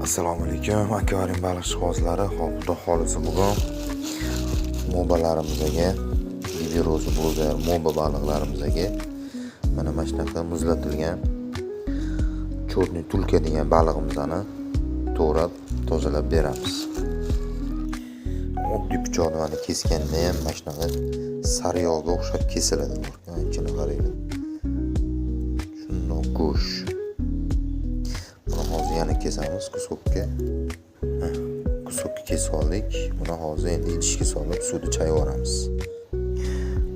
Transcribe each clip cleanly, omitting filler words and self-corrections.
Assalomu alaykum akvarium baliqchi qozlari. Xudo xolisa bugun mobalarimizga, Libero'zi bo'lgan moba baliqlarimizga mana shunaqa muzlatilgan chorniy tulka degan balig'imizni to'g'rab tozalab beramiz. Oddiy pichoqni mana kesganda ham mana shunaqa sariyog'ga o'xshab kesiladi. Ichini qaranglar. Shundoq go'sht. Hozir yana kesamiz kusokka. Kusokka kesib oldik. Buni hozir endi idishga solib suvda chayib olamiz.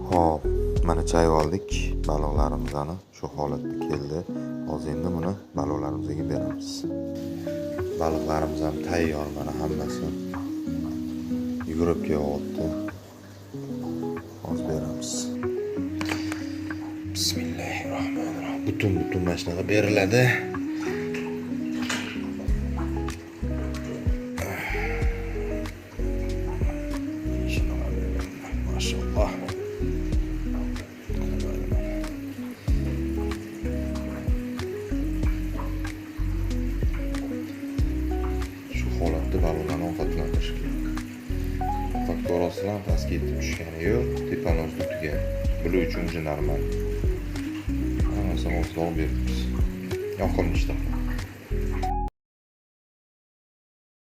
Xo'p, mana chayib oldik. Baliqlarimizni shu holatga keldi. Hozir endi buni baliqlarimizga beramiz. Baliqlarimiz ham tayyor, mana hammasi yugurib kelyapti. Hozir beramiz. Bismillahirrohmanirrohim. Butun mana shunaqa beriladi. Maşallah. Şu holatda baliqlarni ovqatlantirish kerak. Ovqatga orasidan pastga yetib tushgani yo'q, tepanozda tugan. Bular uchun juda normal. Hammasini o'zlab beramiz. Yoqimli ishlar.